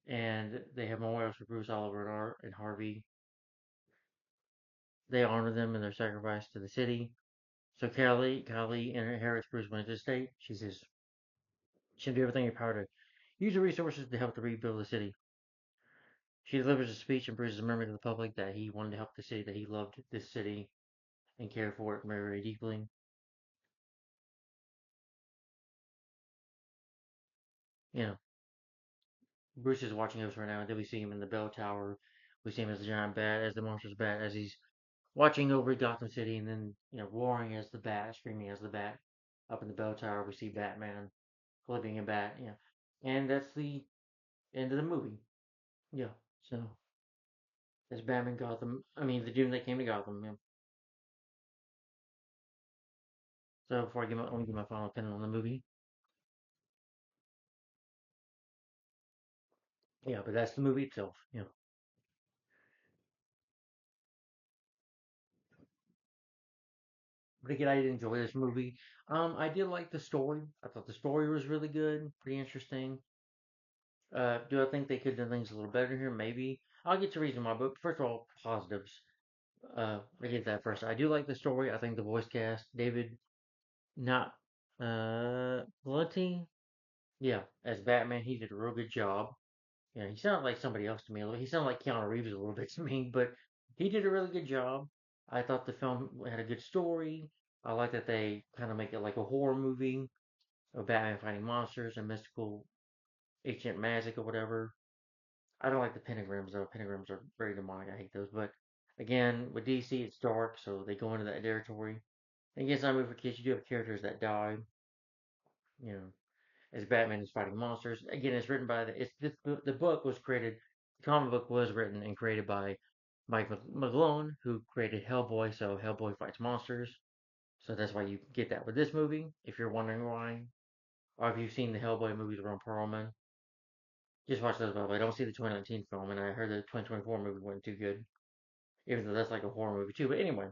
and they have memorials for Bruce, Oliver, and Harvey. They honor them in their sacrifice to the city. So Callie inherits Bruce Wayne's estate. She says she'll do everything in her power to use the resources to help to rebuild the city. She delivers a speech and Bruce is remembering to the public that he wanted to help the city, that he loved this city and cared for it very, very deeply. You know, Bruce is watching us right now, and then we see him in the bell tower. We see him as the giant bat, as the monster's bat, as he's watching over Gotham City, and then roaring as the bat, screaming as the bat. Up in the bell tower, we see Batman flipping a bat. And that's the end of the movie. Yeah, so that's Batman Gotham. I mean, the Doom that came to Gotham. Yeah. So before let me give my final opinion on the movie. Yeah, but that's the movie itself. But again, I did enjoy this movie. I did like the story. I thought the story was really good, pretty interesting. Do I think they could have done things a little better here? Maybe. I'll get to reason why, but first of all, positives. I get that first. I do like the story. I think the voice cast, David, not Valenti, yeah, as Batman, he did a real good job. You know, he sounded like somebody else to me a little. He sounded like Keanu Reeves a little bit to me, but he did a really good job. I thought the film had a good story. I like that they kind of make it like a horror movie of Batman fighting monsters and mystical ancient magic or whatever. I don't like the pentagrams though. Pentagrams are very demonic. I hate those. But again, with DC, it's dark, so they go into that territory. And again, it's not a movie for kids. You do have characters that die. You know, as Batman is fighting monsters. Again, it's written by the book was created. The comic book was written and created by Mike McGlone, who created Hellboy. So Hellboy fights monsters. So that's why you get that with this movie. If you're wondering why, or if you've seen the Hellboy movies with Ron Perlman, just watch those. By the way, don't see the 2019 film. And I heard the 2024 movie wasn't too good, even though that's like a horror movie too. But anyway,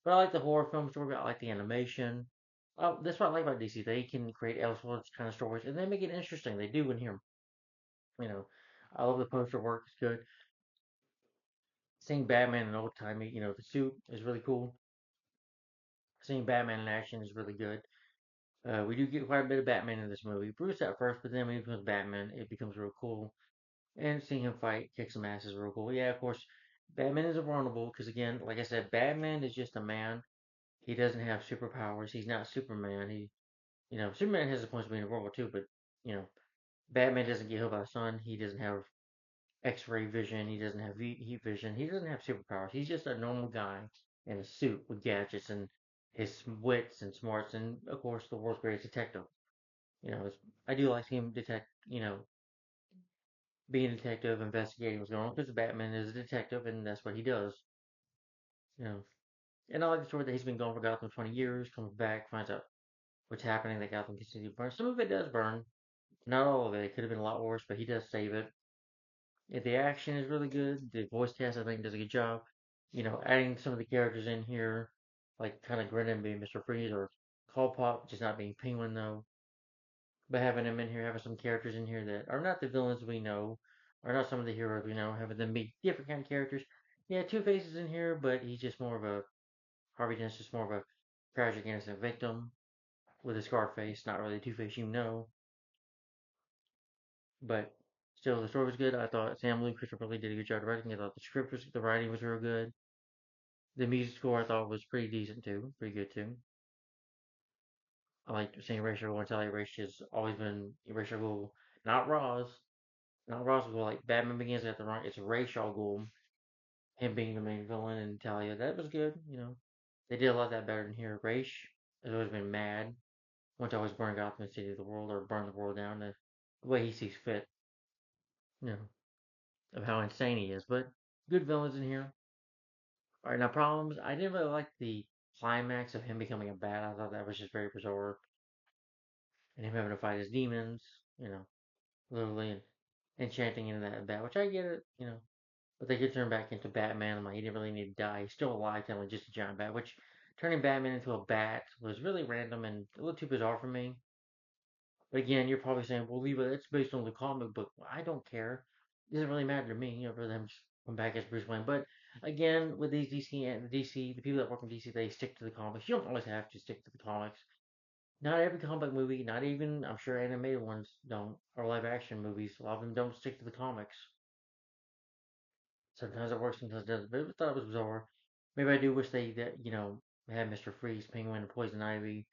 but I like the horror film story. I like the animation. Oh, that's what I like about DC. They can create Elseworlds kind of stories, and they make it interesting. They do in here. You know, I love the poster work. It's good. Seeing Batman in old timey, the suit is really cool. Seeing Batman in action is really good. We do get quite a bit of Batman in this movie. Bruce at first, but then when he becomes Batman, it becomes real cool. And seeing him fight, kick some ass is real cool. Yeah, of course, Batman is vulnerable because again, like I said, Batman is just a man. He doesn't have superpowers. He's not Superman. Superman has a point of being vulnerable too, but you know, Batman doesn't get hit by the sun. He doesn't have X-ray vision. He doesn't have heat vision. He doesn't have superpowers. He's just a normal guy in a suit with gadgets and his wits and smarts, and of course the world's greatest detective. I do like him detect. Being a detective, investigating what's going on because Batman is a detective and that's what he does. You know, and I like the story that he's been gone for Gotham 20 years, comes back, finds out what's happening. That Gotham continues to burn. Some of it does burn, not all of it. It could have been a lot worse, but he does save it. The action is really good. The voice cast, I think, does a good job. Adding some of the characters in here, like kind of Grinning being Mr. Freeze or Call Pop just not being Penguin though. But having him in here, having some characters in here that are not the villains we know, are not some of the heroes we know, having them be different kind of characters. Yeah, Two Faces in here, but he's just more of a Harvey Dent's just more of a tragic innocent victim with a scarred face, not really Two Face you know. But still, the story was good. I thought Sam Lou Christopher Lee did a good job writing. I thought the writing was real good. The music score I thought was pretty decent too, pretty good too. I like seeing Rachel Ghul. Talia Rach has always been Rachel Ghul, not Roz, not Roz Ghul. Like Batman Begins at the wrong. It's Rachel Ghul, him being the main villain, and Talia. That was good. They did a lot of that better than here. Raish has always been mad. Want to always burn Gotham City of the world or burn the world down the way he sees fit. You know of how insane he is. But good villains in here. All right, now problems. I didn't really like the climax of him becoming a bat. I thought that was just very bizarre, and him having to fight his demons. You know, literally enchanting into that bat, which I get it. But they could turn back into Batman. I'm like, he didn't really need to die. He's still alive, kind of like just a giant bat. Which turning Batman into a bat was really random and a little too bizarre for me. But again, you're probably saying, well, Leva, it's based on the comic book. Well, I don't care. It doesn't really matter to me. For them to come back as Bruce Wayne. But again, with these the people that work in DC, they stick to the comics. You don't always have to stick to the comics. Not every comic movie, not even I'm sure animated ones don't, or live action movies. A lot of them don't stick to the comics. Sometimes it works, sometimes it doesn't. But I thought it was bizarre. Maybe I do wish they that had Mr. Freeze, Penguin, and Poison Ivy,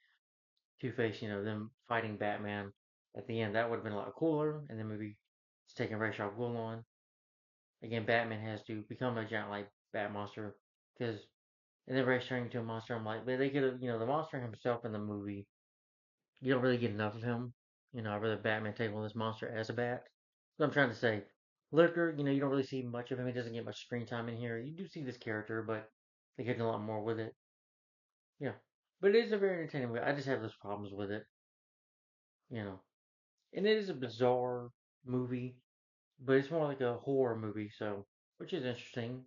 Two Face, them fighting Batman at the end. That would have been a lot cooler. And then maybe it's taking Ra's al Ghul on. Again, Batman has to become a giant like Bat monster because and then Ra's turning into a monster. I'm like, they could have the monster himself in the movie. You don't really get enough of him. I'd rather Batman take on this monster as a bat. What I'm trying to say. Lurker, you don't really see much of him. He doesn't get much screen time in here. You do see this character, but they get a lot more with it. Yeah. But it is a very entertaining movie. I just have those problems with it, you know. And it is a bizarre movie, but it's more like a horror movie, so which is interesting,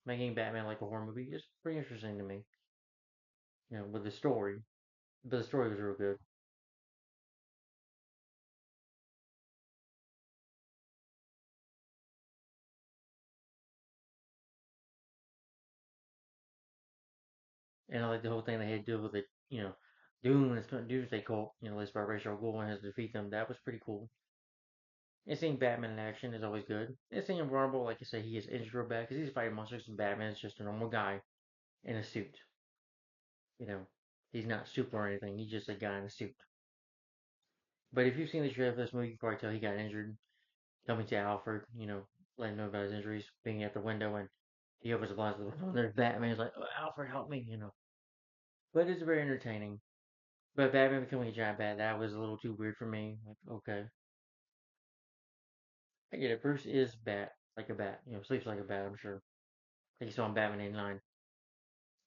making Batman like a horror movie is pretty interesting to me. with the story. But the story was real good. And I like the whole thing they had to do with it, Doom is Doomsday Cult, led by Rachel Gould and has to defeat them. That was pretty cool. And seeing Batman in action is always good. And seeing him vulnerable, like I say, he is injured real bad because he's fighting monsters and Batman is just a normal guy in a suit. You know, he's not super or anything. He's just a guy in a suit. But if you've seen the trailer for this movie, you can probably tell he got injured. Coming to Alfred, letting him know about his injuries, being at the window, and he opens the blinds of the window, and there's Batman. He's like, oh, Alfred, help me. But it's very entertaining. But Batman becoming a giant bat, that was a little too weird for me. Like, okay. I get it. Bruce is bat, like a bat. Sleeps like a bat, I'm sure. Like you saw in Batman 89.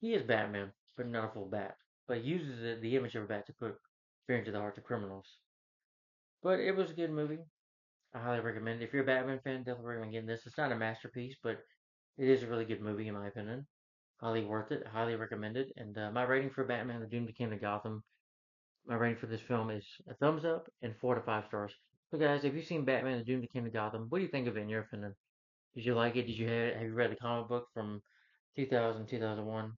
He is Batman, but not a full bat. But he uses the image of a bat to put fear into the hearts of criminals. But it was a good movie. I highly recommend it. If you're a Batman fan, definitely recommend getting this. It's not a masterpiece, but it is a really good movie in my opinion. Highly worth it. Highly recommended. And my rating for Batman: The Doom That Came to Gotham. My rating for this film is a thumbs up and 4 to 5 stars. So guys, if you've seen Batman: The Doom That Came to Gotham, what do you think of it in your opinion? Did you like it? Have you read the comic book from 2000 2001?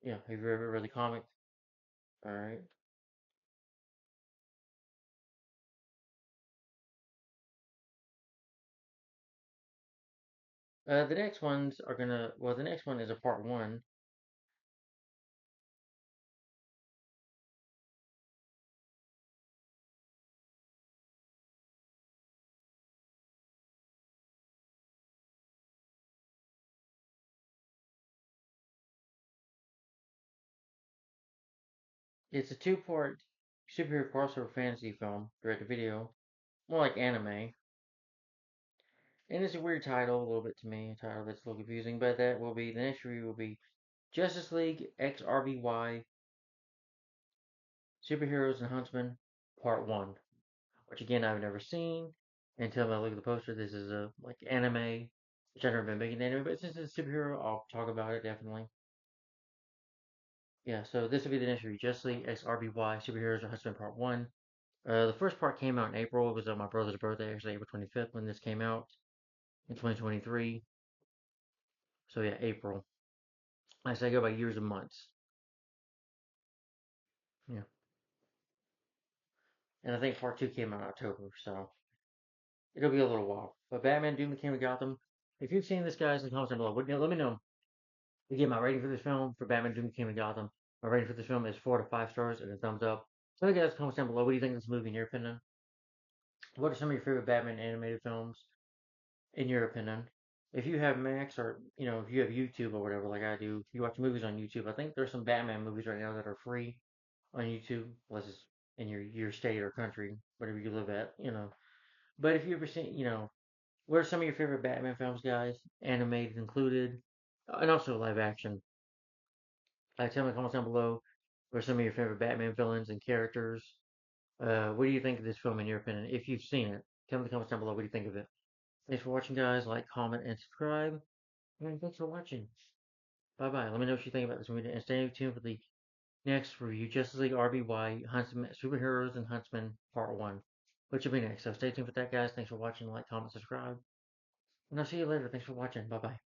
Yeah. Have you ever read the comic? All right. The next ones are gonna. Well, the next one is a part one. It's a two-part superhero crossover fantasy film, direct to video, more like anime. And it's a weird title, a little bit to me, a title that's a little confusing, but that will be, the next review will be Justice League X RBY Superheroes and Huntsmen Part 1, which again I've never seen. Until I look at the poster, this is a like anime, which I've never been big into anime, but since it's a superhero, I'll talk about it definitely. Yeah, so this will be the next review, Justice League X RBY Superheroes and Huntsmen Part 1. The first part came out in April. It was on my brother's birthday, actually April 25th when this came out in 2023. So yeah, April. I say I go by years and months. Yeah. And I think part two came out in October, so it'll be a little while. But Batman Doom Became of Gotham. If you've seen this, guys, in the comments down below, let me know. Again, my rating for this film for Batman Doom Became of Gotham. My rating for this film is 4 to 5 stars and a thumbs up. So, guys, comments down below. What do you think of this movie in your opinion? What are some of your favorite Batman animated films in your opinion? If you have Max or if you have YouTube or whatever, like I do, if you watch movies on YouTube, I think there's some Batman movies right now that are free on YouTube, unless it's in your state or country, whatever you live at. But if you ever seen, what are some of your favorite Batman films, guys? Animated included, and also live action. Tell me in the comments down below. What are some of your favorite Batman villains and characters? What do you think of this film in your opinion? If you've seen it, tell me in the comments down below. What do you think of it? Thanks for watching, guys. Like, comment, and subscribe. And thanks for watching. Bye bye. Let me know what you think about this movie, and stay tuned for the next review, Justice League RBY Huntsman Superheroes and Huntsmen Part 1, which will be next. So stay tuned for that, guys. Thanks for watching. Like, comment, subscribe. And I'll see you later. Thanks for watching. Bye bye.